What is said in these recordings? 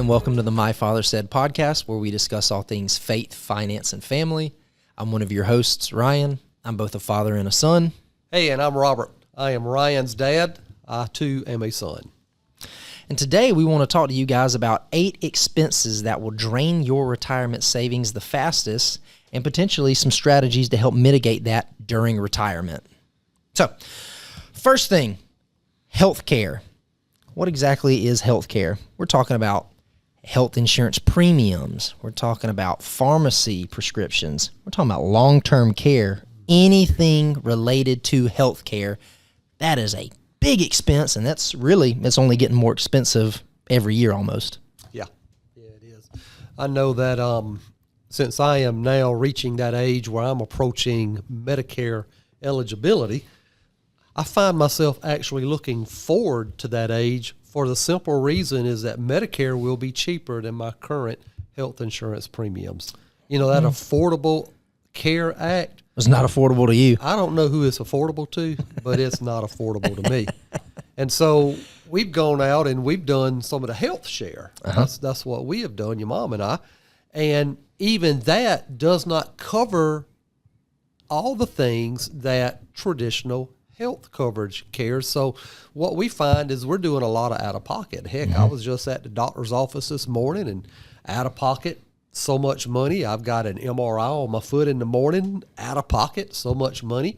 and welcome to the My Father Said podcast, where we discuss all things faith, finance, and family. I'm one of your hosts, Ryan. I'm both a father and a son. Hey, and I'm Robert. I am Ryan's dad. I, too, am a son. And today we want to talk to you guys about 8 expenses that will drain your retirement savings the fastest and potentially some strategies to help mitigate that during retirement. So, first thing, healthcare. What exactly is healthcare? We're talking about health insurance premiums. We're talking about pharmacy prescriptions. We're talking about long-term care. Anything related to healthcare, that is a big expense, and it's only getting more expensive every year almost. Yeah, it is. I know that since I am now reaching that age where I'm approaching Medicare eligibility, I find myself actually looking forward to that age for the simple reason is that Medicare will be cheaper than my current health insurance premiums. You know, that Affordable Care Act. It's not affordable to you. I don't know who it's affordable to, but it's not affordable to me. And so we've gone out and we've done some of the health share. That's what we have done, your mom and I. And even that does not cover all the things that traditional health coverage cares. So what we find is we're doing a lot of out of pocket. Heck, I was just at the doctor's office this morning and out of pocket, so much money. I've got an MRI on my foot in the morning, out of pocket, so much money.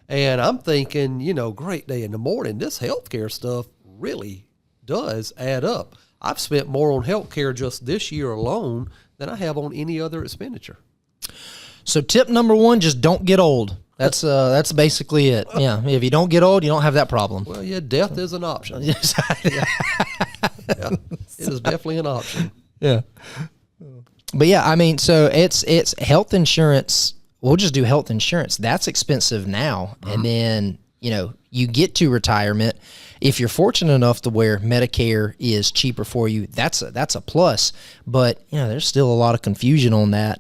And I'm thinking, great day in the morning. This healthcare stuff really does add up. I've spent more on healthcare just this year alone than I have on any other expenditure. So tip number 1, just don't get old. That's basically it. Yeah, if you don't get old, you don't have that problem. Well, yeah, death is an option. Yeah. It is definitely an option. Yeah. But yeah, I mean, so it's health insurance. We'll just do health insurance. That's expensive now. And then, you get to retirement. If you're fortunate enough to where Medicare is cheaper for you, that's a plus. But, there's still a lot of confusion on that.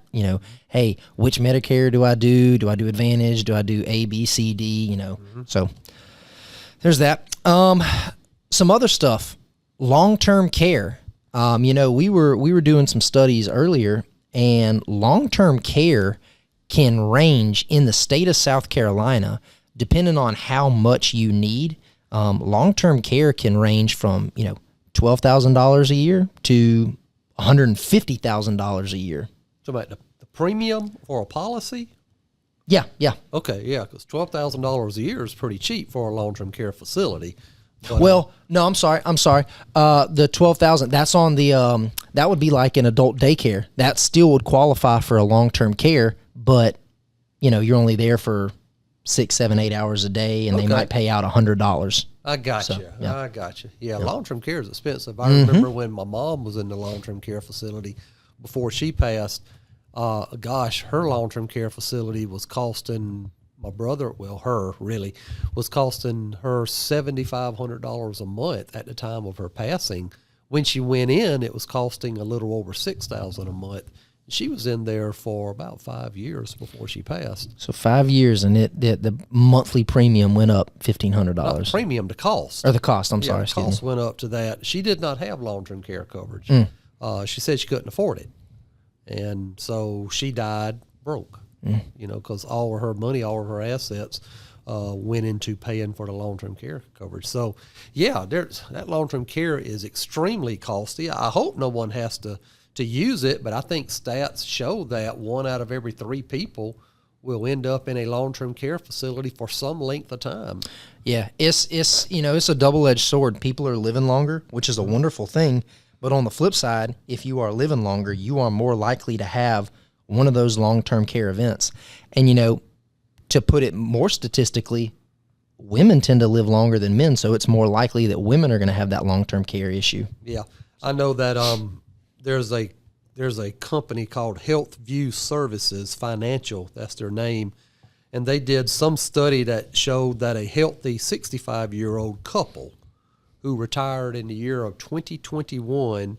Hey, which Medicare do I do? Do I do Advantage? Do I do A, B, C, D? So there's that. Some other stuff, long-term care. We were doing some studies earlier, and long-term care can range in the state of South Carolina, depending on how much you need. Long-term care can range from, $12,000 a year to $150,000 a year. So about the premium for a policy? Yeah. Okay, yeah, because $12,000 a year is pretty cheap for a long-term care facility. But, well, no, I'm sorry. The $12,000, that's on the that would be like an adult daycare. That still would qualify for a long-term care, but you're only there for 6, 7, 8 hours a day, and they might pay out $100. I got you. Yeah. I got you. Yeah, long-term care is expensive. I remember when my mom was in the long-term care facility before she passed. Her long-term care facility was costing my brother, was costing her $7,500 a month at the time of her passing. When she went in, it was costing a little over $6,000 a month. She was in there for about 5 years before she passed. So 5 years, and the monthly premium went up $1,500. Not the premium, the cost. Or the cost, I'm sorry. The cost went up to that. She did not have long-term care coverage. She said she couldn't afford it. And so she died broke, because all of her money, all of her assets went into paying for the long-term care coverage. So, yeah, that long-term care is extremely costly. I hope no one has to use it, but I think stats show that 1 out of every 3 people will end up in a long-term care facility for some length of time. Yeah, it's a double-edged sword. People are living longer, which is a wonderful thing. But on the flip side, if you are living longer, you are more likely to have one of those long-term care events. And, to put it more statistically, women tend to live longer than men, so it's more likely that women are going to have that long-term care issue. Yeah, I know that there's a company called Health View Services Financial, that's their name, and they did some study that showed that a healthy 65-year-old couple who retired in the year of 2021,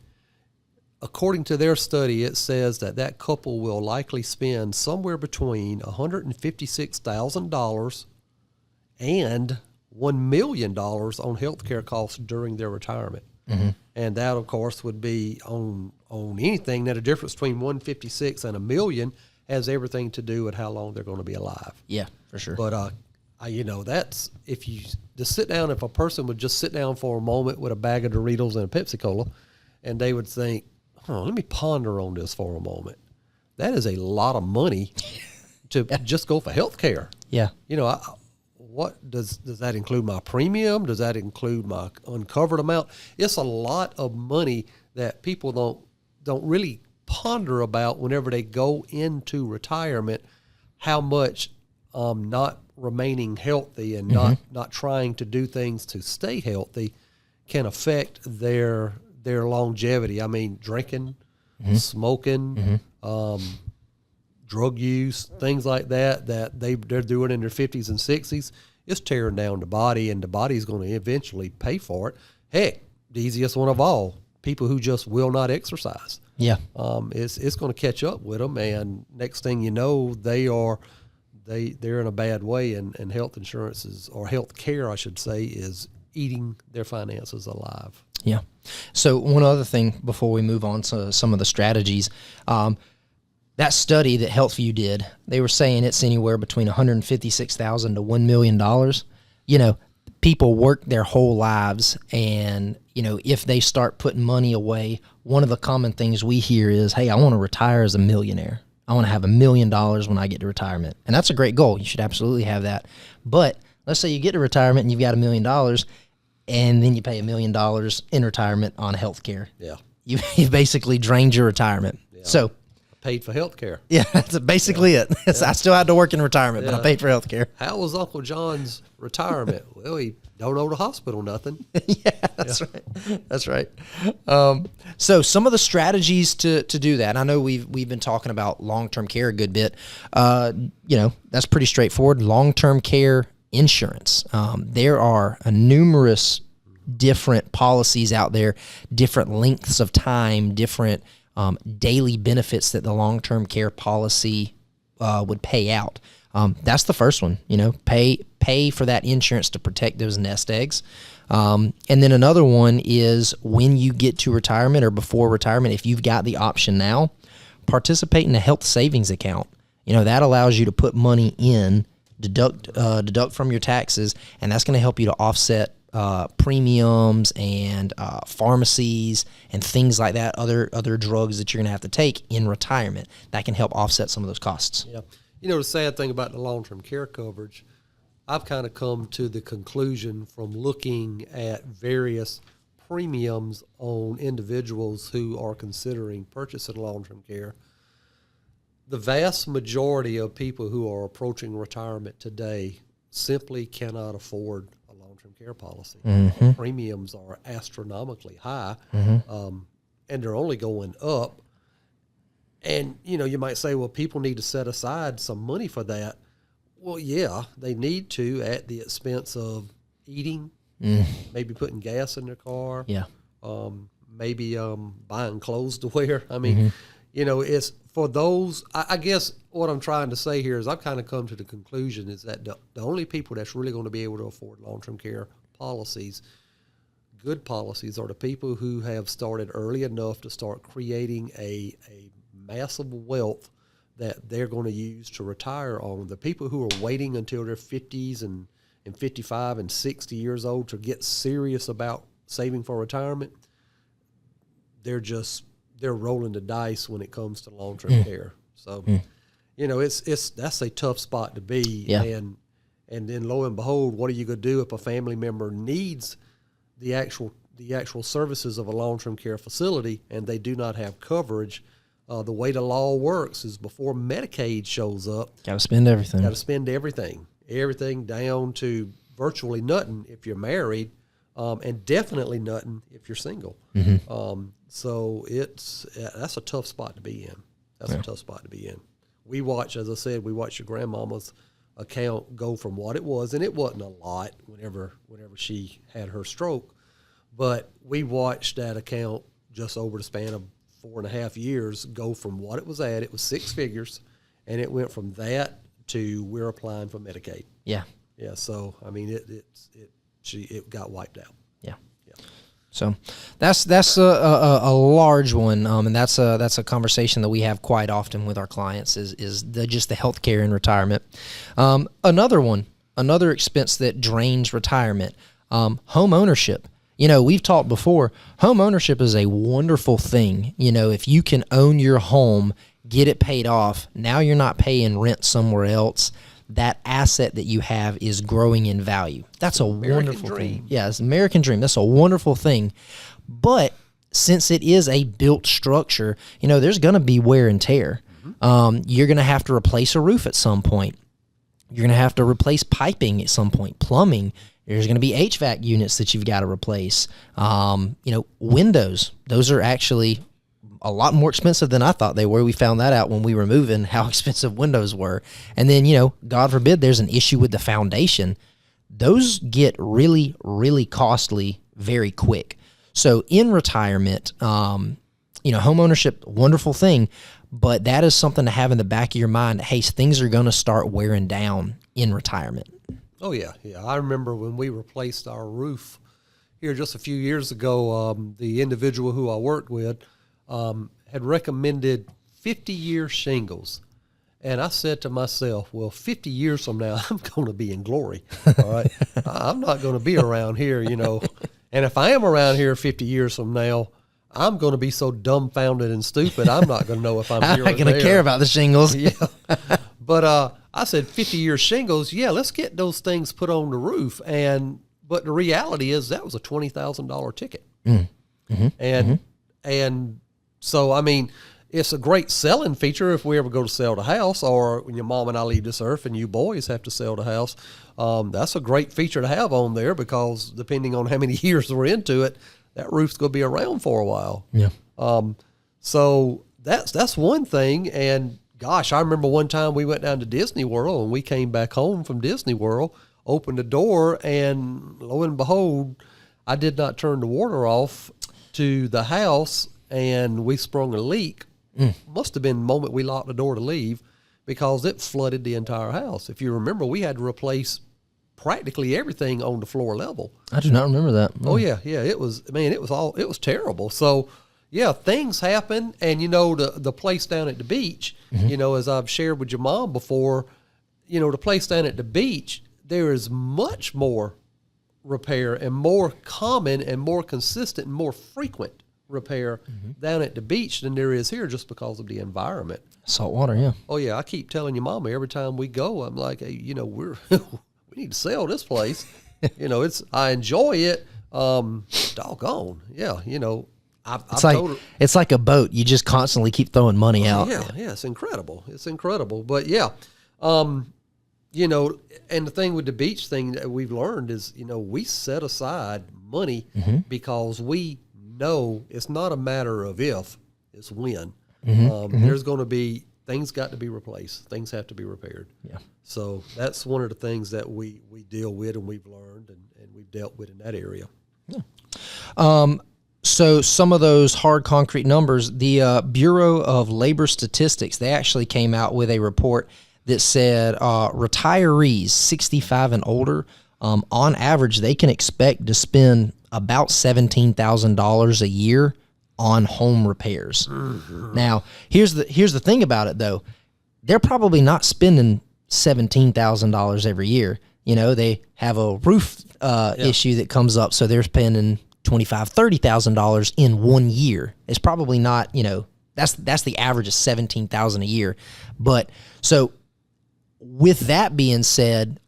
according to their study, it says that couple will likely spend somewhere between $156,000 and $1 million on healthcare costs during their retirement. And that, of course, would be on anything that a difference between 156 and $1 million has everything to do with how long they're going to be alive. Yeah, for sure. But, that's if you just sit down, if a person would just sit down for a moment with a bag of Doritos and a Pepsi-Cola, and they would think, let me ponder on this for a moment. That is a lot of money to just go for health care. Yeah. What does that include? My premium? Does that include my uncovered amount? It's a lot of money that people don't really ponder about whenever they go into retirement. How much not remaining healthy and not trying to do things to stay healthy can affect their longevity. I mean, drinking, smoking, drug use, things like that they're doing in their 50s and 60s, it's tearing down the body, and the body's going to eventually pay for it. Heck, the easiest one of all, people who just will not exercise. Yeah. It's going to catch up with them, and next thing you know, they're in a bad way, and health insurance or health care, I should say, is eating their finances alive. Yeah. So one other thing before we move on to some of the strategies, that study that HealthView did, they were saying it's anywhere between $156,000 to $1 million. People work their whole lives, and, if they start putting money away, one of the common things we hear is, hey, I want to retire as a millionaire. I want to have $1 million when I get to retirement. And that's a great goal. You should absolutely have that. But let's say you get to retirement and you've got $1 million, and then you pay $1 million in retirement on health care. Yeah. You've basically drained your retirement. Yeah. So paid for health care. Yeah, that's basically it. Yeah. I still had to work in retirement, but I paid for health care. How was Uncle John's retirement? Well, he don't owe the hospital nothing. That's right. That's right. So some of the strategies to do that, I know we've been talking about long-term care a good bit. That's pretty straightforward. Long-term care insurance. There are numerous different policies out there, different lengths of time, different daily benefits that the long-term care policy would pay out. That's the first one, pay for that insurance to protect those nest eggs. And then another one is when you get to retirement or before retirement, if you've got the option now, participate in a health savings account. That allows you to put money in, deduct from your taxes, and that's going to help you to offset premiums and pharmacies and things like that, other drugs that you're going to have to take in retirement. That can help offset some of those costs. Yeah. The sad thing about the long-term care coverage, I've kind of come to the conclusion from looking at various premiums on individuals who are considering purchasing long-term care. The vast majority of people who are approaching retirement today simply cannot afford a long-term care policy. Mm-hmm. Premiums are astronomically high, Mm-hmm. And they're only going up. And, you might say, well, people need to set aside some money for that. Well, yeah, they need to at the expense of eating, maybe putting gas in their car, maybe buying clothes to wear. I mean, it's for those. I guess what I'm trying to say here is I've kind of come to the conclusion is that the only people that's really going to be able to afford long-term care policies, good policies, are the people who have started early enough to start creating a massive wealth that they're going to use to retire on. The people who are waiting until their 50s and 55 and 60 years old to get serious about saving for retirement, they're rolling the dice when it comes to long-term care. So, that's a tough spot to be. Yeah. And then lo and behold, what are you going to do if a family member needs the actual services of a long-term care facility and they do not have coverage? The way the law works is before Medicaid shows up, Got to spend everything. Got to spend everything down to virtually nothing if you're married, and definitely nothing if you're single. Mm-hmm. So that's a tough spot to be in. That's a tough spot to be in. We watched your grandmama's account go from what it was, and it wasn't a lot whenever she had her stroke, but we watched that account just over the span of 4.5 years go from what it was at. It was six figures, and it went from that to we're applying for Medicaid. Yeah. Yeah. So I mean, it got wiped out. Yeah. Yeah. So that's a large one, and that's a conversation that we have quite often with our clients is just the healthcare in retirement. Another expense that drains retirement, home ownership. We've talked before, home ownership is a wonderful thing. If you can own your home, get it paid off, now you're not paying rent somewhere else. That asset that you have is growing in value. That's a wonderful thing. Yeah, it's an American dream. That's a wonderful thing. But since it is a built structure, there's going to be wear and tear. You're going to have to replace a roof at some point. You're going to have to replace piping at some point, plumbing. There's going to be HVAC units that you've got to replace. Windows. Those are actually a lot more expensive than I thought they were. We found that out when we were moving, how expensive windows were. And then, God forbid there's an issue with the foundation. Those get really, really costly very quick. So in retirement, home ownership, wonderful thing, but that is something to have in the back of your mind. Hey, things are going to start wearing down in retirement. Oh, yeah. I remember when we replaced our roof here just a few years ago, the individual who I worked with, had recommended 50-year shingles. And I said to myself, well, 50 years from now, I'm going to be in glory. All right. I'm not going to be around here, And if I am around here 50 years from now, I'm going to be so dumbfounded and stupid, I'm not going to know if I'm here or there. I'm not going to care about the shingles. Yeah. But I said 50-year shingles, yeah, let's get those things put on the roof. But the reality is that was a $20,000 ticket. And so, it's a great selling feature if we ever go to sell the house, or when your mom and I leave this earth and you boys have to sell the house. That's a great feature to have on there because depending on how many years we're into it, that roof's going to be around for a while. Yeah. So that's one thing. And gosh, I remember one time we went down to Disney World and we came back home from Disney World, opened the door, and lo and behold, I did not turn the water off to the house, and we sprung a leak. Must have been the moment we locked the door to leave because it flooded the entire house. If you remember, we had to replace practically everything on the floor level. I do not remember that. Oh yeah. It was terrible. So yeah, things happen. And the place down at the beach, as I've shared with your mom before, the place down at the beach, there is much more repair and more common and more consistent and more frequent repair down at the beach than there is here just because of the environment. Salt water, yeah. Oh yeah, I keep telling your mama every time we go, I'm like, hey, we're we need to sell this place. I enjoy it. Doggone, yeah. It's like a boat. You just constantly keep throwing money out. Yeah, it's incredible. But yeah, and the thing with the beach thing that we've learned is, we set aside money because we know it's not a matter of if, it's when. There's going to be, things got to be replaced. Things have to be repaired. Yeah. So that's one of the things that we deal with and we've learned and we've dealt with in that area. Yeah. So some of those hard concrete numbers, the Bureau of Labor Statistics, they actually came out with a report that said retirees 65 and older, on average, they can expect to spend about $17,000 a year on home repairs. Now, here's the thing about it, though. They're probably not spending $17,000 every year. They have a roof issue that comes up, so they're spending $25,000, $30,000 in 1 year. It's probably not, that's the average of $17,000 a year. But so with that being said,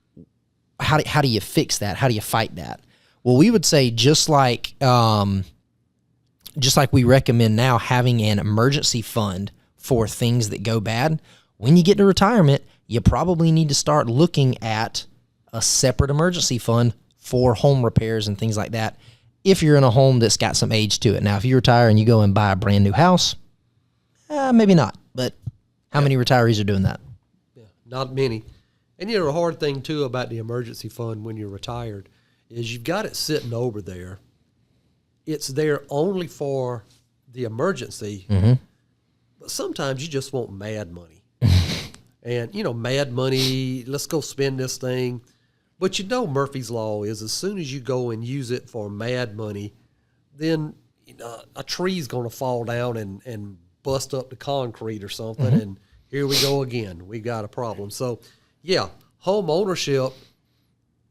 how do you fix that? How do you fight that? Well, we would say just like we recommend now having an emergency fund for things that go bad, when you get to retirement, you probably need to start looking at a separate emergency fund for home repairs and things like that if you're in a home that's got some age to it. Now, if you retire and you go and buy a brand new house, maybe not. But how many retirees are doing that? Yeah, not many. And the hard thing, too, about the emergency fund when you're retired is you've got it sitting over there. It's there only for the emergency, but sometimes you just want mad money. And, mad money, let's go spend this thing. But Murphy's Law is as soon as you go and use it for mad money, then a tree's going to fall down and bust up the concrete or something, and here we go again. We got a problem. So, yeah, home ownership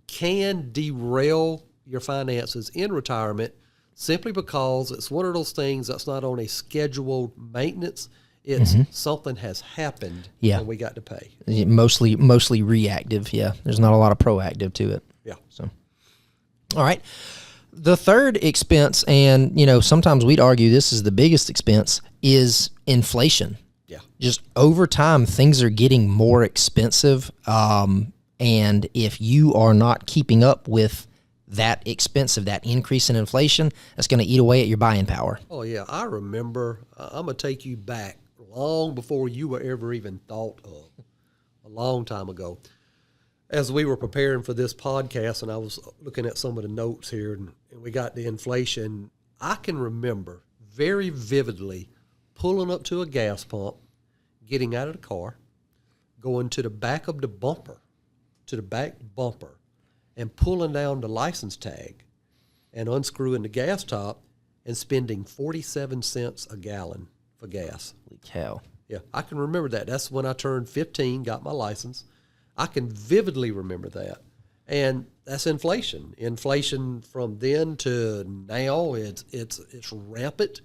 can derail your finances in retirement simply because it's one of those things that's not on a scheduled maintenance. It's something has happened and we got to pay. Mostly reactive, yeah. There's not a lot of proactive to it. Yeah. So, all right. The third expense, and, sometimes we'd argue this is the biggest expense, is inflation. Yeah. Just over time, things are getting more expensive. And if you are not keeping up with that that increase in inflation, that's going to eat away at your buying power. Oh, yeah. I remember, I'm going to take you back long before you were ever even thought of, a long time ago. As we were preparing for this podcast, and I was looking at some of the notes here, and we got the inflation, I can remember very vividly pulling up to a gas pump, getting out of the car, going to the back of the bumper, and pulling down the license tag and unscrewing the gas top and spending 47 cents a gallon for gas. Holy cow. Yeah, I can remember that. That's when I turned 15, got my license. I can vividly remember that. And that's inflation. Inflation from then to now, it's rampant.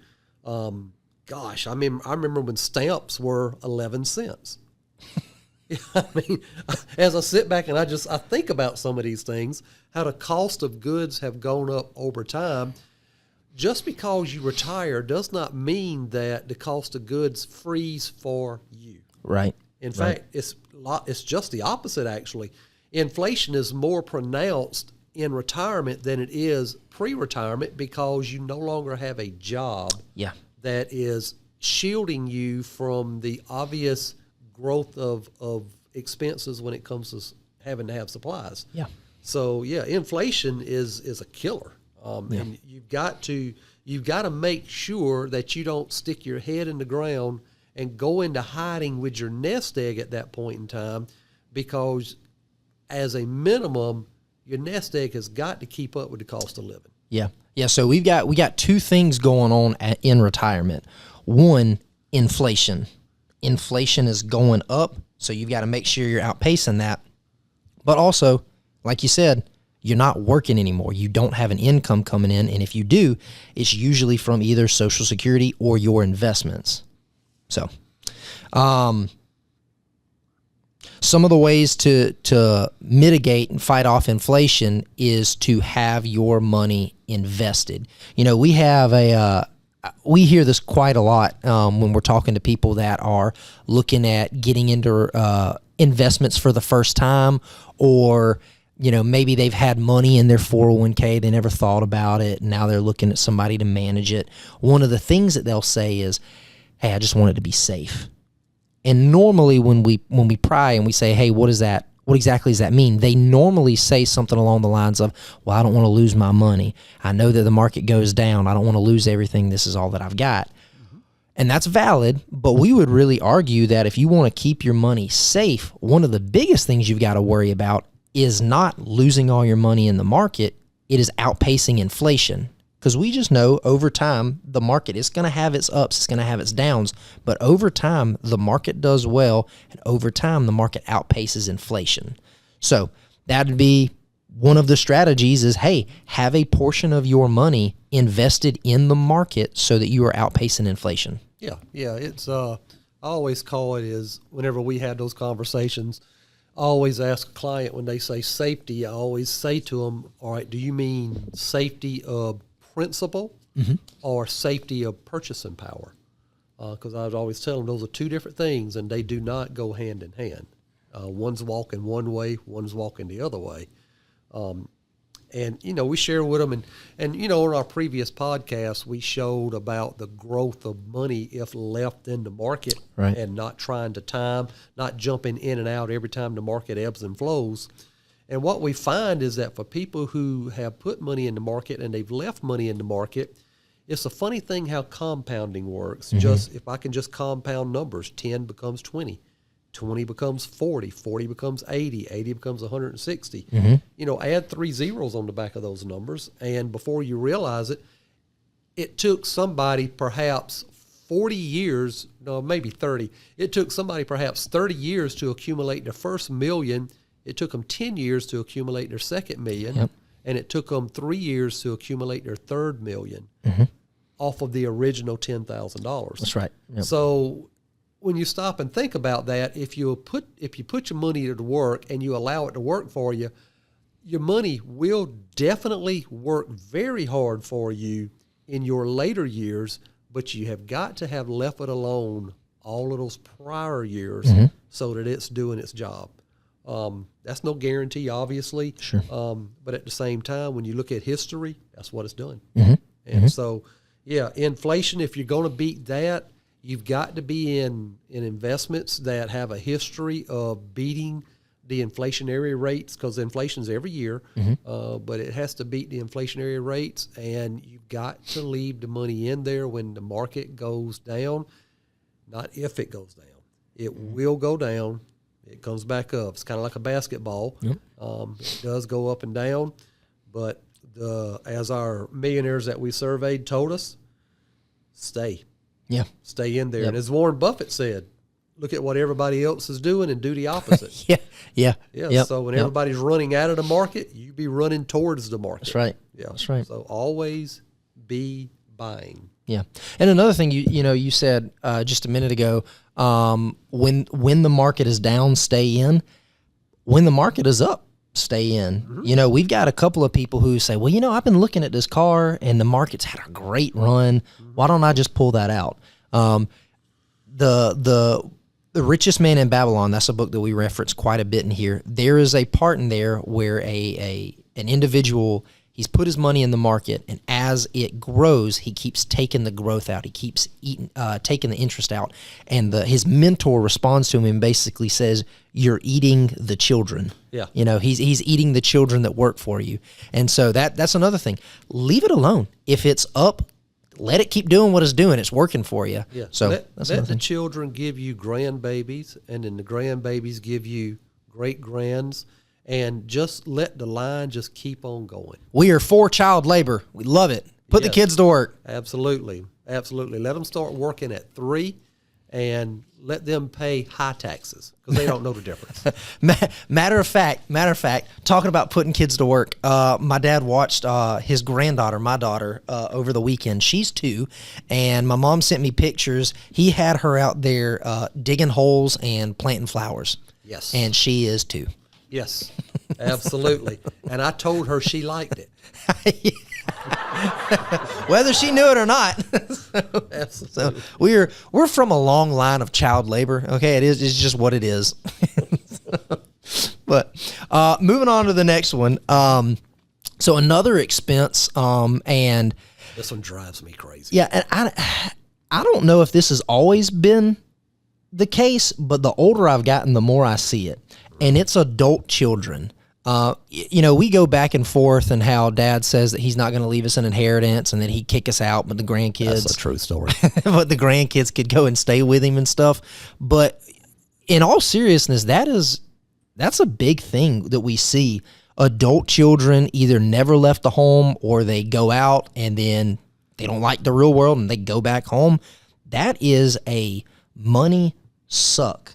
I remember when stamps were 11 cents. I mean, as I sit back and I think about some of these things, how the cost of goods have gone up over time. Just because you retire does not mean that the cost of goods freeze for you. Right. In fact, it's just the opposite, actually. Inflation is more pronounced in retirement than it is pre-retirement because you no longer have a job that is shielding you from the obvious growth of expenses when it comes to having to have supplies. Yeah. So, inflation is a killer. And you've got to make sure that you don't stick your head in the ground and go into hiding with your nest egg at that point in time, because as a minimum, your nest egg has got to keep up with the cost of living. Yeah. Yeah. So we got two things going on in retirement. One, inflation. Inflation is going up, so you've got to make sure you're outpacing that. But also, like you said, you're not working anymore. You don't have an income coming in, and if you do, it's usually from either Social Security or your investments. So, some of the ways to mitigate and fight off inflation is to have your money invested. We have we hear this quite a lot when we're talking to people that are looking at getting into investments for the first time, or maybe they've had money in their 401k, they never thought about it, and now they're looking at somebody to manage it. One of the things that they'll say is, hey, I just want it to be safe. And normally when we pry and we say, hey, what exactly does that mean? They normally say something along the lines of, well, I don't want to lose my money. I know that the market goes down. I don't want to lose everything. This is all that I've got. Mm-hmm. And that's valid, but we would really argue that if you want to keep your money safe, one of the biggest things you've got to worry about is not losing all your money in the market. It is outpacing inflation. Because we just know over time, the market is going to have its ups, it's going to have its downs, but over time, the market does well, and over time, the market outpaces inflation. So that would be one of the strategies is, hey, have a portion of your money invested in the market so that you are outpacing inflation. Yeah, it's I always call it is whenever we have those conversations, I always ask a client when they say safety, I always say to them, all right, do you mean safety of principal or safety of purchasing power? Because I would always tell them those are two different things, and they do not go hand in hand. One's walking one way, one's walking the other way. And, we share with them. And in our previous podcast, we showed about the growth of money if left in the market, right, and not trying to time, not jumping in and out every time the market ebbs and flows. And what we find is that for people who have put money in the market and they've left money in the market, it's a funny thing how compounding works. Mm-hmm. If I can just compound numbers, 10 becomes 20, 20 becomes 40, 40 becomes 80, 80 becomes 160. Mm-hmm. Add 3 zeros on the back of those numbers, and before you realize it, it took somebody perhaps 40 years, no, maybe 30. It took somebody perhaps 30 years to accumulate their first million. It took them 10 years to accumulate their second million. Yep. And it took them 3 years to accumulate their third million off of the original $10,000. That's right. Yep. So when you stop and think about that, if you put your money to work and you allow it to work for you, your money will definitely work very hard for you in your later years, but you have got to have left it alone all of those prior years so that it's doing its job. That's no guarantee, obviously. Sure. But at the same time, when you look at history, that's what it's doing. And so, yeah, inflation, if you're going to beat that, you've got to be in investments that have a history of beating the inflationary rates, because inflation's every year, but it has to beat the inflationary rates, and you've got to leave the money in there when the market goes down, not if it goes down. It will go down. It comes back up. It's kind of like a basketball. It does go up and down, but as our millionaires that we surveyed told us, stay. Yeah. Stay in there. And as Warren Buffett said, look at what everybody else is doing and do the opposite. Yeah. So when everybody's running out of the market, you be running towards the market. That's right. Yeah. That's right. So always be buying. Yeah. And another thing you said just a minute ago, when the market is down, stay in. When the market is up, stay in. We've got a couple of people who say, well, I've been looking at this car and the market's had a great run. Why don't I just pull that out? The Richest Man in Babylon, that's a book that we reference quite a bit in here. There is a part in there where an individual, he's put his money in the market, and as it grows, he keeps taking the growth out. He keeps taking the interest out. And his mentor responds to him and basically says, you're eating the children. Yeah. He's eating the children that work for you. And so that's another thing. Leave it alone. If it's up, let it keep doing what it's doing. It's working for you. Yeah. So let the children give you grandbabies, and then the grandbabies give you great-grands, and just let the line just keep on going. We are for child labor. We love it. Put the kids to work. Absolutely. Absolutely. Let them start working at 3 and let them pay high taxes because they don't know the difference. Matter of fact, talking about putting kids to work, my dad watched his granddaughter, my daughter, over the weekend. She's 2, and my mom sent me pictures. He had her out there digging holes and planting flowers. Yes. And she is 2. Yes, absolutely. And I told her she liked it. Whether she knew it or not. So we're from a long line of child labor. Okay, it's just what it is. But moving on to the next one. So another expense, and this one drives me crazy. Yeah, and I don't know if this has always been the case, but the older I've gotten, the more I see it. And it's adult children. We go back and forth and how Dad says that he's not going to leave us an inheritance and that he'd kick us out, but the grandkids. That's a true story. But the grandkids could go and stay with him and stuff. But in all seriousness, that's a big thing that we see. Adult children either never left the home or they go out and then they don't like the real world and they go back home. That is a money suck.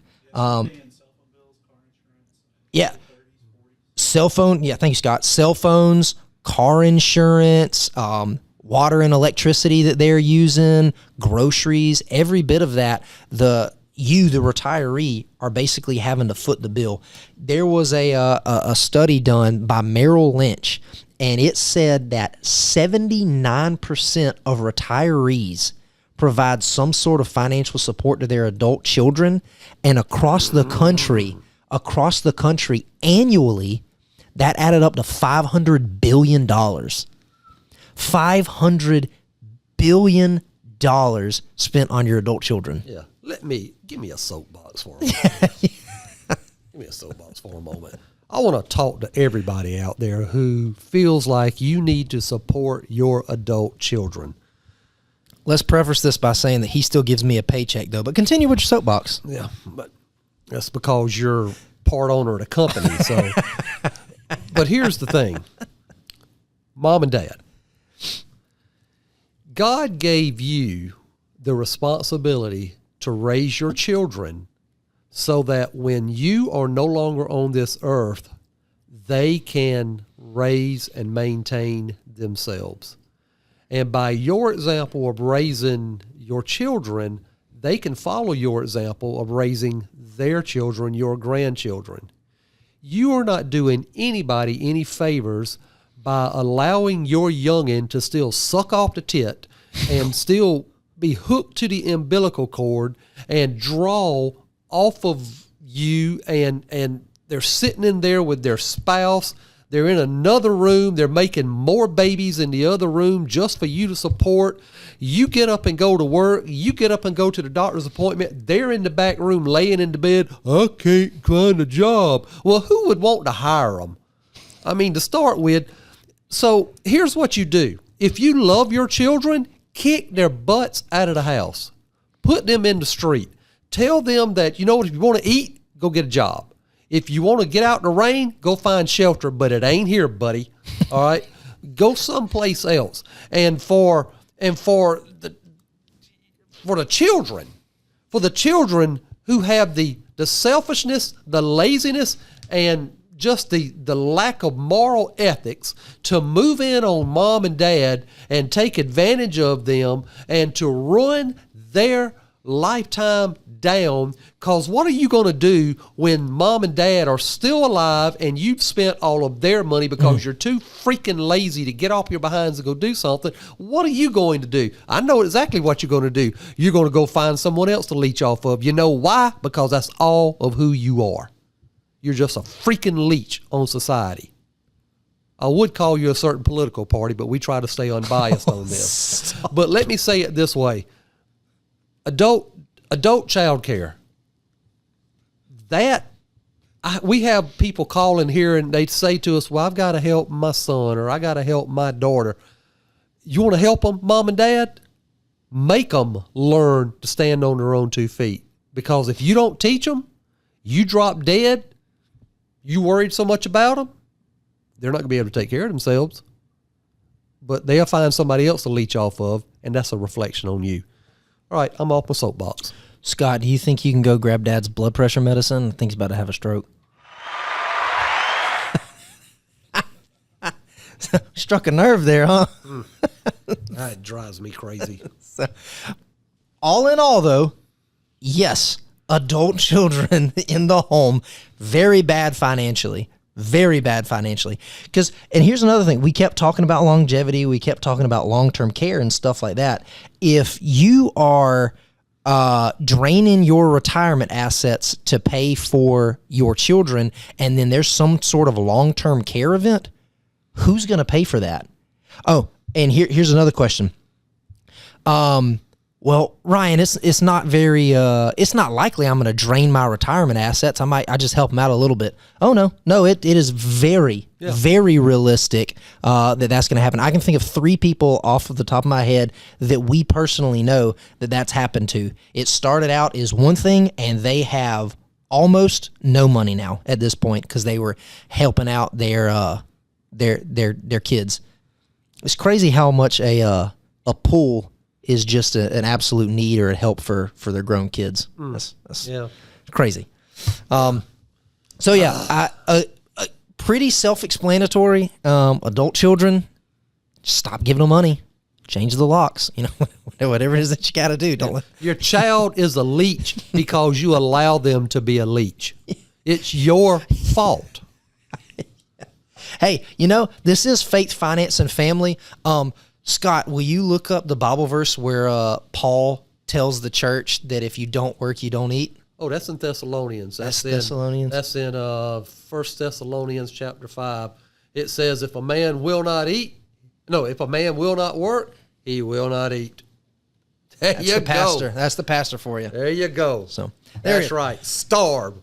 Yeah. Cell phone. Yeah. Thank you, Scott. Cell phones, car insurance, water and electricity that they're using, groceries, every bit of that. The retiree, are basically having to foot the bill. There was a study done by Merrill Lynch, and it said that 79% of retirees provide some sort of financial support to their adult children, and across the country annually, that added up to $500 billion. $500 billion spent on your adult children. Yeah. Give me a soapbox for a moment. Give me a soapbox for a moment. I want to talk to everybody out there who feels like you need to support your adult children. Let's preface this by saying that he still gives me a paycheck, though. But continue with your soapbox. Yeah, but that's because you're part owner of the company. So, but here's the thing, Mom and Dad, God gave you the responsibility to raise your children so that when you are no longer on this earth, they can raise and maintain themselves. And by your example of raising your children, they can follow your example of raising their children, your grandchildren. You are not doing anybody any favors by allowing your youngin' to still suck off the tit and still be hooked to the umbilical cord and draw off of you, and they're sitting in there with their spouse. They're in another room. They're making more babies in the other room just for you to support. You get up and go to work. You get up and go to the doctor's appointment. They're in the back room laying in the bed. I can't find a job. Well, who would want to hire them? I mean, to start with. So here's what you do. If you love your children, kick their butts out of the house. Put them in the street. Tell them that, you know what, if you want to eat, go get a job. If you want to get out in the rain, go find shelter, but it ain't here, buddy. All right? Go someplace else. And for the children who have the selfishness, the laziness, and just the lack of moral ethics to move in on mom and dad and take advantage of them and to ruin their lifetime down, because what are you going to do when mom and dad are still alive and you've spent all of their money because you're too freaking lazy to get off your behinds and go do something? What are you going to do? I know exactly what you're going to do. You're going to go find someone else to leech off of. You know why? Because that's all of who you are. You're just a freaking leech on society. I would call you a certain political party, but we try to stay unbiased on this. But let me say it this way. Adult child care. We have people calling here and they say to us, well, I've got to help my son or I got to help my daughter. You want to help them, mom and dad? Make them learn to stand on their own 2 feet. Because if you don't teach them, you drop dead, you worried so much about them, they're not going to be able to take care of themselves. But they'll find somebody else to leech off of, and that's a reflection on you. All right, I'm off my soapbox. Scott, do you think you can go grab Dad's blood pressure medicine? I think he's about to have a stroke. Struck a nerve there, huh? That drives me crazy. So, all in all, though, yes, adult children in the home, very bad financially. Very bad financially. And here's another thing. We kept talking about longevity. We kept talking about long-term care and stuff like that. If you are draining your retirement assets to pay for your children, and then there's some sort of long-term care event, who's going to pay for that? Oh, and here's another question. Well, Ryan, it's not very, it's not likely I'm going to drain my retirement assets. I just help them out a little bit. Oh, no, it is very, very realistic that's going to happen. I can think of 3 people off of the top of my head that we personally know that's happened to. It started out as one thing, and they have almost no money now at this point because they were helping out their kids. It's crazy how much a pool is just an absolute need or a help for their grown kids. That's crazy. So yeah, pretty self-explanatory. Adult children, stop giving them money. Change the locks. Whatever it is that you got to do. Don't Your child is a leech because you allow them to be a leech. It's your fault. Hey, this is Faith, Finance, and Family. Scott, will you look up the Bible verse where Paul tells the church that if you don't work, you don't eat? Oh, that's in Thessalonians. That's Thessalonians? That's in 1 Thessalonians chapter 5. It says, if a man will not work, he will not eat. That's the pastor. That's the pastor for you. There you go. So that's right. Starve.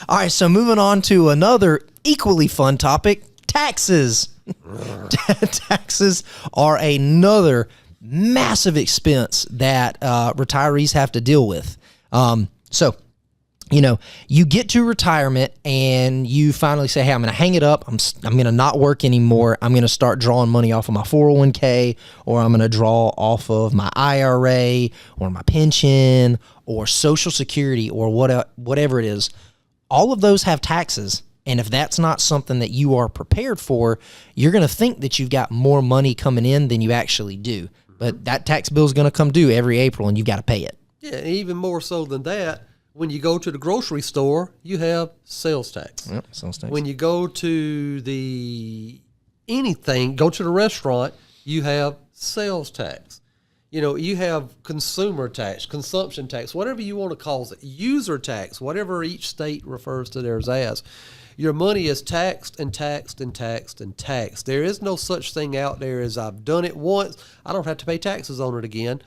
All right, so moving on to another equally fun topic, taxes. Taxes are another massive expense that retirees have to deal with. So you get to retirement and you finally say, hey, I'm going to hang it up. I'm going to not work anymore. I'm going to start drawing money off of my 401k, or I'm going to draw off of my IRA or my pension or Social Security or whatever it is. All of those have taxes. And if that's not something that you are prepared for, you're going to think that you've got more money coming in than you actually do. But that tax bill is going to come due every April and you've got to pay it. Yeah, and even more so than that, when you go to the grocery store, you have sales tax. Yep, sales tax. When you go to go to the restaurant, you have sales tax. You have consumer tax, consumption tax, whatever you want to call it, user tax, whatever each state refers to theirs as. Your money is taxed and taxed and taxed and taxed. There is no such thing out there as I've done it once, I don't have to pay taxes on it again,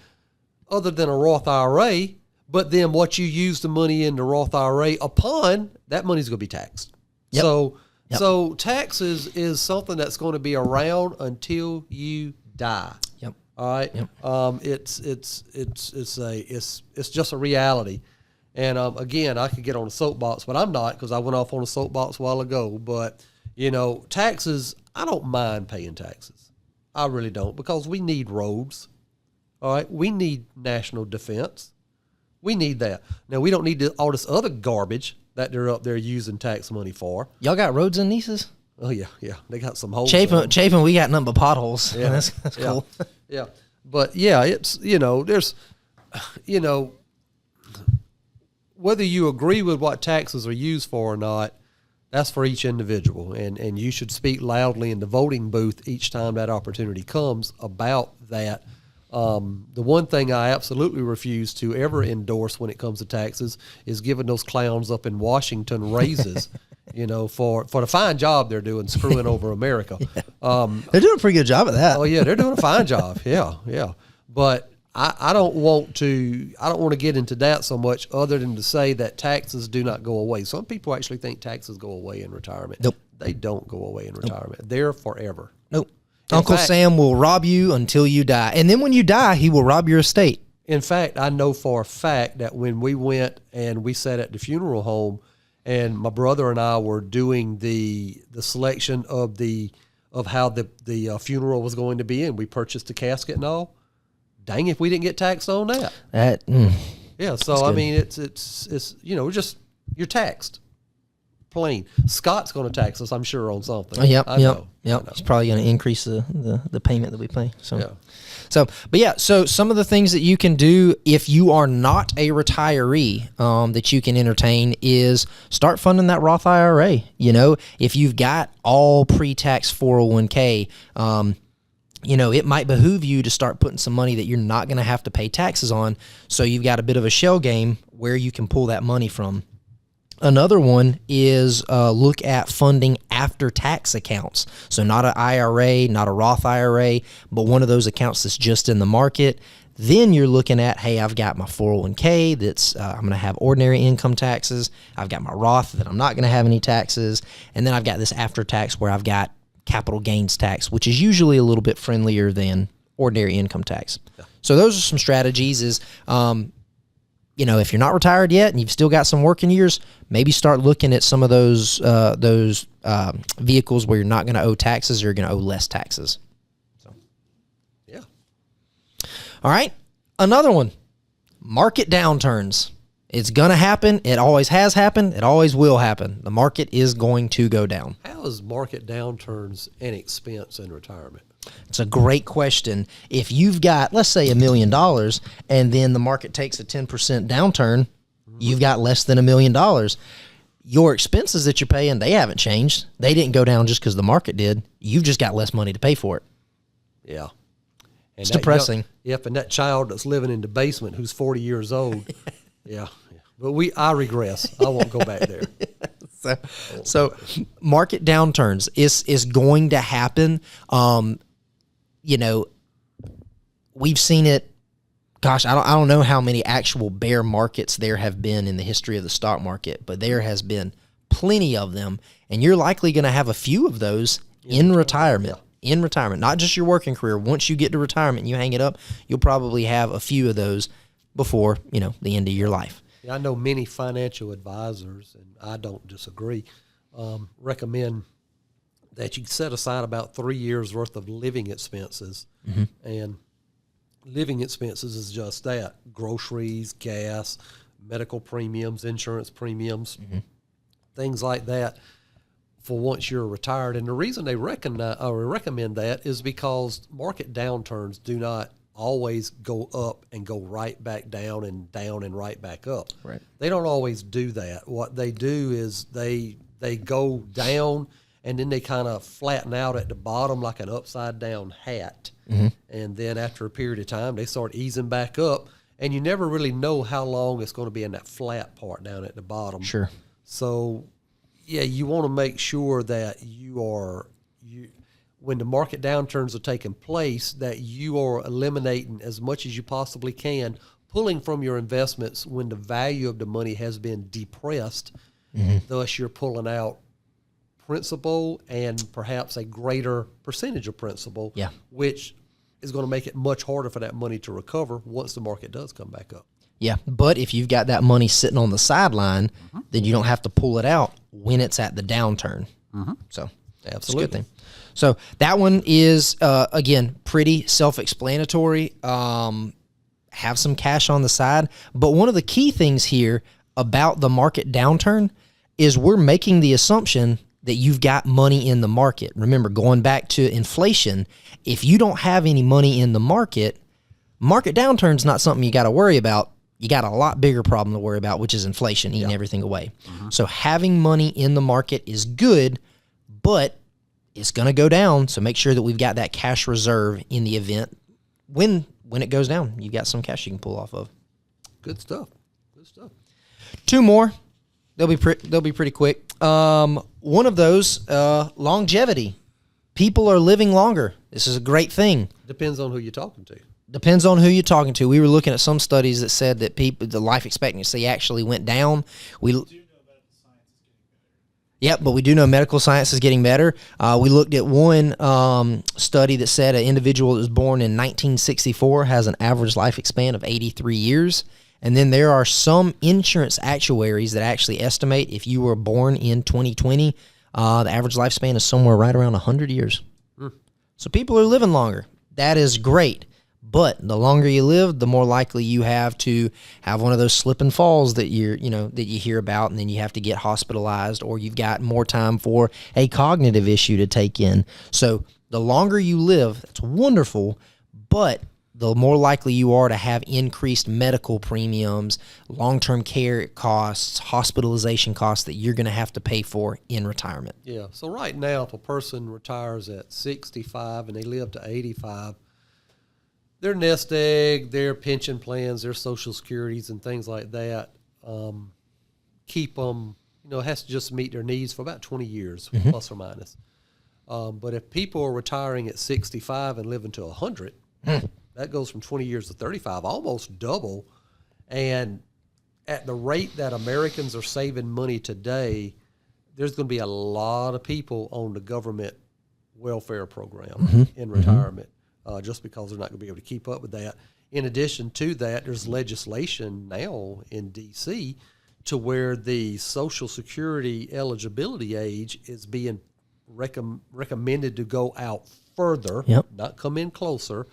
other than a Roth IRA. But then what you use the money in the Roth IRA upon, that money's going to be taxed. Yep. So taxes is something that's going to be around until you die. Yep. All right. Yep. It's just a reality. And again, I could get on a soapbox, but I'm not, because I went off on a soapbox a while ago. But taxes, I don't mind paying taxes. I really don't, because we need roads. All right. We need national defense. We need that. Now, we don't need all this other garbage that they're up there using tax money for. Y'all got roads in Nices? Oh, yeah. They got some holes. Chapin, we got nothing but potholes. Yeah. That's cool. Yeah. But, yeah, it's, there's, whether you agree with what taxes are used for or not, that's for each individual. And you should speak loudly in the voting booth each time that opportunity comes about that. The one thing I absolutely refuse to ever endorse when it comes to taxes is giving those clowns up in Washington raises, for the fine job they're doing screwing over America. They're doing a pretty good job of that. Oh yeah, they're doing a fine job. Yeah. But I don't want to get into that so much, other than to say that taxes do not go away. Some people actually think taxes go away in retirement. Nope. They don't go away in retirement. Nope. They're forever. Nope. Uncle Sam will rob you until you die. And then when you die, he will rob your estate. In fact, I know for a fact that when we went and we sat at the funeral home and my brother and I were doing the selection of how the funeral was going to be, and we purchased the casket and all, dang if we didn't get taxed on that. Yeah, so I mean, it's you're taxed. Plain. Scott's going to tax us, I'm sure, on something. Yep. He's probably going to increase the payment that we pay. So some of the things that you can do if you are not a retiree that you can entertain is start funding that Roth IRA. If you've got all pre-tax 401k, it might behoove you to start putting some money that you're not going to have to pay taxes on. So you've got a bit of a shell game where you can pull that money from. Another one is look at funding after-tax accounts. So not an IRA, not a Roth IRA, but one of those accounts that's just in the market. Then you're looking at, hey, I've got my 401k that's I'm going to have ordinary income taxes. I've got my Roth that I'm not going to have any taxes. And then I've got this after-tax where I've got capital gains tax, which is usually a little bit friendlier than ordinary income tax. Yeah. So those are some strategies is if you're not retired yet and you've still got some working years, maybe start looking at some of those vehicles where you're not going to owe taxes or you're going to owe less taxes. So, yeah. All right. Another one, market downturns. It's going to happen. It always has happened. It always will happen. The market is going to go down. How is market downturns an expense in retirement? It's a great question. If you've got, let's say, $1 million, and then the market takes a 10% downturn, you've got less than $1 million. Your expenses that you're paying, they haven't changed. They didn't go down just because the market did. You've just got less money to pay for it. Yeah. And it's depressing. Yep, and that child that's living in the basement who's 40 years old, yeah. But I regress. I won't go back there. So market downturns is going to happen. We've seen it. Gosh, I don't know how many actual bear markets there have been in the history of the stock market, but there has been plenty of them, and you're likely going to have a few of those in retirement. Yeah. In retirement, not just your working career. Once you get to retirement and you hang it up, you'll probably have a few of those before the end of your life. Yeah, I know many financial advisors, and I don't disagree, recommend that you set aside about 3 years worth of living expenses. And living expenses is just that: groceries, gas, medical premiums, insurance premiums, things like that, for once you're retired. And the reason they recognize or recommend that is because market downturns do not always go up and go right back down and right back up. Right. They don't always do that. What they do is they go down and then they kind of flatten out at the bottom like an upside down hat. And then after a period of time, they start easing back up, and you never really know how long it's going to be in that flat part down at the bottom. Sure. So, yeah, you want to make sure that when the market downturns are taking place, that you are eliminating as much as you possibly can, pulling from your investments when the value of the money has been depressed. Thus, you're pulling out principal and perhaps a greater percentage of principal, which is going to make it much harder for that money to recover once the market does come back up. Yeah, but if you've got that money sitting on the sideline, then you don't have to pull it out when it's at the downturn. So Absolutely. it's a good thing. So that one is, again, pretty self-explanatory. Have some cash on the side. But one of the key things here about the market downturn is we're making the assumption that you've got money in the market. Remember, going back to inflation, if you don't have any money in the market downturn's not something you got to worry about. You got a lot bigger problem to worry about, which is inflation eating everything away. So having money in the market is good, but it's going to go down. So make sure that we've got that cash reserve in the event when it goes down. You've got some cash you can pull off of. Good stuff. Good stuff. Two more. They'll be pretty quick. One of those, longevity. People are living longer. This is a great thing. Depends on who you're talking to. Depends on who you're talking to. We were looking at some studies that said that the life expectancy actually went down. Yep, but we do know medical science is getting better. We looked at one study that said an individual that was born in 1964 has an average life span of 83 years. And then there are some insurance actuaries that actually estimate if you were born in 2020, the average lifespan is somewhere right around 100 years. So people are living longer. That is great. But the longer you live, the more likely you have to have one of those slip and falls that you hear about, and then you have to get hospitalized, or you've got more time for a cognitive issue to take in. So the longer you live, that's wonderful, but the more likely you are to have increased medical premiums, long-term care costs, hospitalization costs that you're going to have to pay for in retirement. Yeah. So right now, if a person retires at 65 and they live to 85, their nest egg, their pension plans, their Social Securities and things like that keep them, it has to just meet their needs for about 20 years, plus or minus. But if people are retiring at 65 and living to 100, that goes from 20 years to 35, almost double. And at the rate that Americans are saving money today, there's going to be a lot of people on the government welfare program in retirement. Just because they're not going to be able to keep up with that. In addition to that, there's legislation now in D.C. to where the Social Security eligibility age is being recommended to go out further, not come in closer.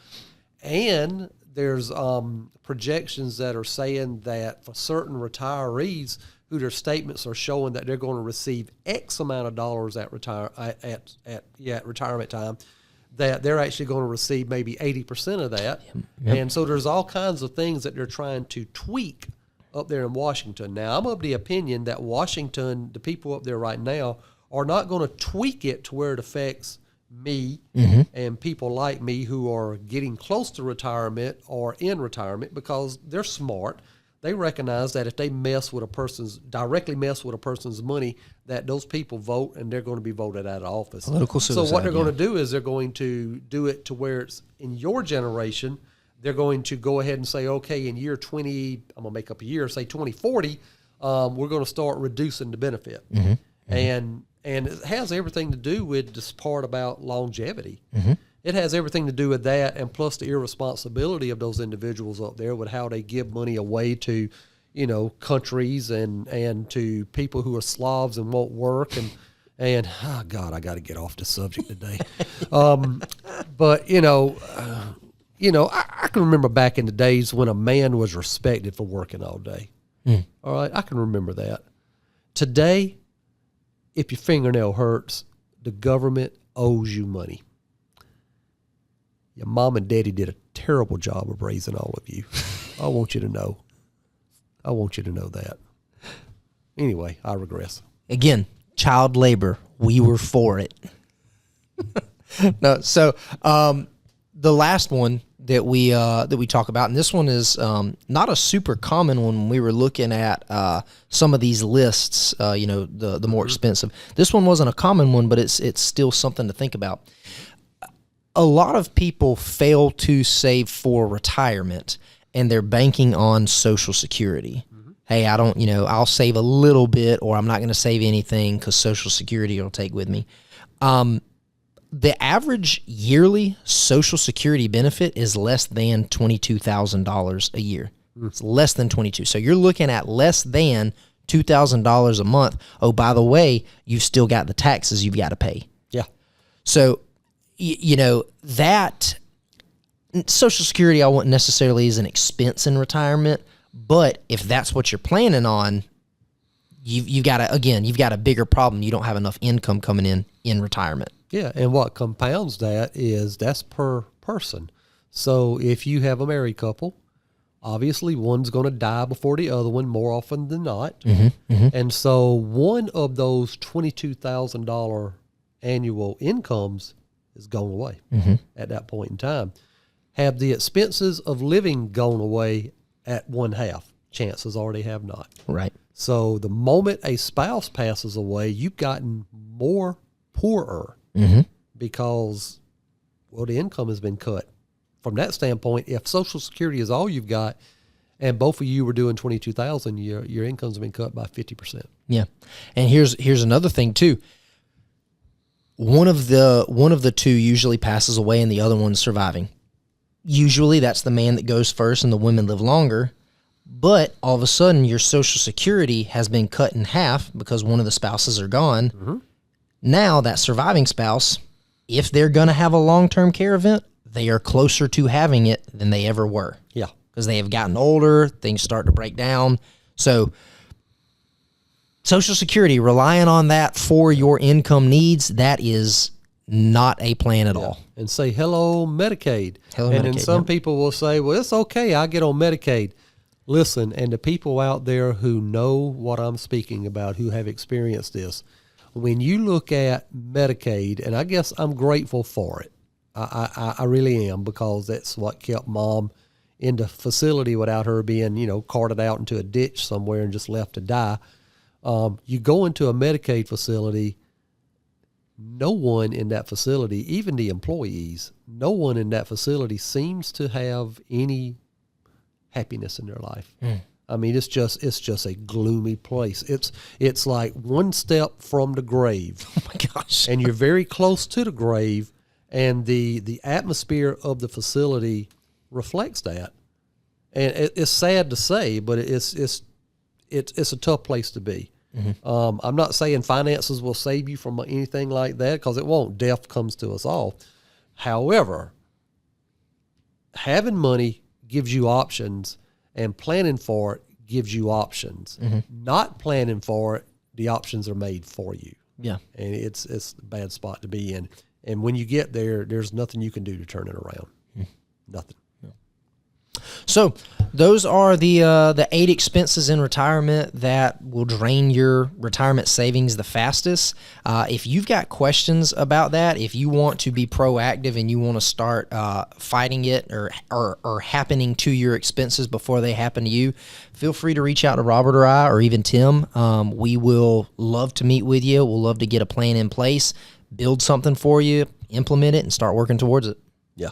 And there's projections that are saying that for certain retirees who their statements are showing that they're going to receive X amount of dollars at retirement time, that they're actually going to receive maybe 80% of that. And so there's all kinds of things that they're trying to tweak up there in Washington. Now, I'm of the opinion that Washington, the people up there right now, are not going to tweak it to where it affects me and people like me who are getting close to retirement or in retirement, because they're smart. They recognize that if they directly mess with a person's money, that those people vote and they're going to be voted out of office. Political suicide, so what they're going to do is they're going to do it to where it's in your generation. They're going to go ahead and say, okay, in year 20, I'm going to make up a year, say 2040, we're going to start reducing the benefit. And it has everything to do with this part about longevity. It has everything to do with that, and plus the irresponsibility of those individuals up there with how they give money away to, countries and to people who are Slavs and won't work and oh God, I got to get off the subject today. But I can remember back in the days when a man was respected for working all day. All right, I can remember that. Today, if your fingernail hurts, the government owes you money. Your mom and daddy did a terrible job of raising all of you. I want you to know. I want you to know that. Anyway, I regress. Again, child labor. We were for it. No, so the last one that we talk about, and this one is not a super common one when we were looking at some of these lists, the more expensive. This one wasn't a common one, but it's still something to think about. A lot of people fail to save for retirement, and they're banking on Social Security. Hey, I'll save a little bit, or I'm not going to save anything because Social Security will take with me. The average yearly Social Security benefit is less than $22,000 a year. It's less than 22. So you're looking at less than $2,000 a month. Oh, by the way, you've still got the taxes you've got to pay. Yeah. So, that Social Security I wouldn't necessarily as an expense in retirement, but if that's what you're planning on, you've got a bigger problem. You don't have enough income coming in retirement. Yeah, and what compounds that is that's per person. So if you have a married couple, obviously one's going to die before the other one more often than not. And so one of those $22,000 annual incomes is gone away at that point in time. Have the expenses of living gone away at one half? Chances are they have not. Right. So the moment a spouse passes away, you've gotten more poorer because, the income has been cut. From that standpoint, if Social Security is all you've got, and both of you were doing $22,000, your income's been cut by 50%. Yeah, and here's another thing too. One of the two usually passes away, and the other one's surviving. Usually, that's the man that goes first, and the women live longer. But all of a sudden, your Social Security has been cut in half because one of the spouses are gone. Now, that surviving spouse, if they're going to have a long-term care event, they are closer to having it than they ever were. Yeah. Because they have gotten older, things start to break down. So, Social Security, relying on that for your income needs, that is not a plan at all. And say, hello, Medicaid. Hello, and Medicaid, then some people will say, well, it's okay, I get on Medicaid. Listen, and the people out there who know what I'm speaking about, who have experienced this, when you look at Medicaid, and I guess I'm grateful for it. I really am, because that's what kept Mom in the facility without her being, carted out into a ditch somewhere and just left to die. You go into a Medicaid facility, no one in that facility, even the employees, no one in that facility seems to have any happiness in their life. I mean, it's just a gloomy place. It's like one step from the grave. Oh my gosh. And you're very close to the grave, and the atmosphere of the facility reflects that. And it's sad to say, but it's a tough place to be. I'm not saying finances will save you from anything like that, because it won't. Death comes to us all. However, having money gives you options, and planning for it gives you options. Not planning for it, the options are made for you. Yeah. And it's a bad spot to be in. And when you get there, there's nothing you can do to turn it around. Nothing. So those are the 8 expenses in retirement that will drain your retirement savings the fastest. If you've got questions about that, if you want to be proactive and you want to start fighting it or happening to your expenses before they happen to you, feel free to reach out to Robert or I, or even Tim. We will love to meet with you. We'll love to get a plan in place, build something for you, implement it, and start working towards it. Yeah.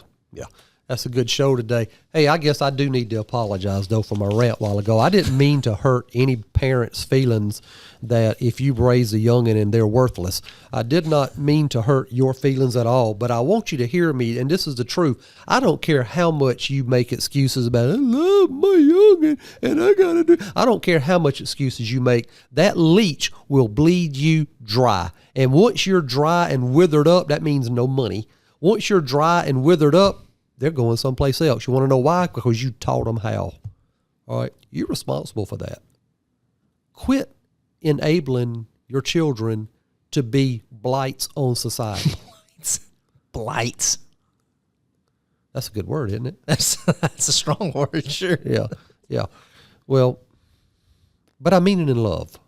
That's a good show today. Hey, I guess I do need to apologize, though, for my rant a while ago. I didn't mean to hurt any parents' feelings that if you raise a youngin' and they're worthless. I did not mean to hurt your feelings at all, but I want you to hear me, and this is the truth. I don't care how much you make excuses about, I love my youngin' and I got to do. I don't care how much excuses you make. That leech will bleed you dry. And once you're dry and withered up, that means no money. Once you're dry and withered up, they're going someplace else. You want to know why? Because you taught them how. All right? You're responsible for that. Quit enabling your children to be blights on society. Blights. That's a good word, isn't it? That's a strong word, sure. Yeah. Well, but I mean it in love.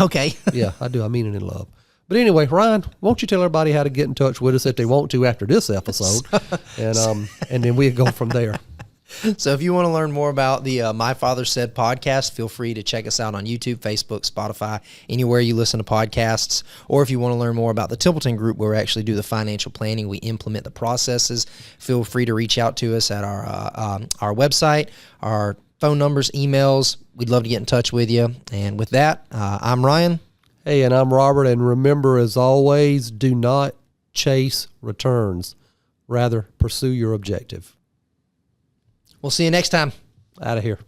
Okay. Yeah, I do. I mean it in love. But anyway, Ryan, won't you tell everybody how to get in touch with us if they want to after this episode, and then we'll go from there. So if you want to learn more about the My Father Said podcast, feel free to check us out on YouTube, Facebook, Spotify, anywhere you listen to podcasts. Or if you want to learn more about the Templeton Group, where we actually do the financial planning, we implement the processes, feel free to reach out to us at our website, our phone numbers, emails. We'd love to get in touch with you. And with that, I'm Ryan. Hey, and I'm Robert, and remember, as always, do not chase returns. Rather, pursue your objective. We'll see you next time. Out of here.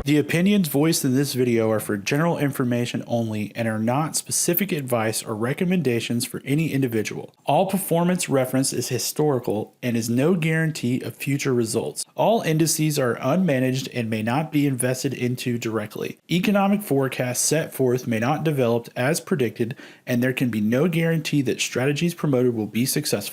The opinions voiced in this video are for general information only and are not specific advice or recommendations for any individual. All performance reference is historical and is no guarantee of future results. All indices are unmanaged and may not be invested into directly. Economic forecasts set forth may not develop as predicted, and there can be no guarantee that strategies promoted will be successful.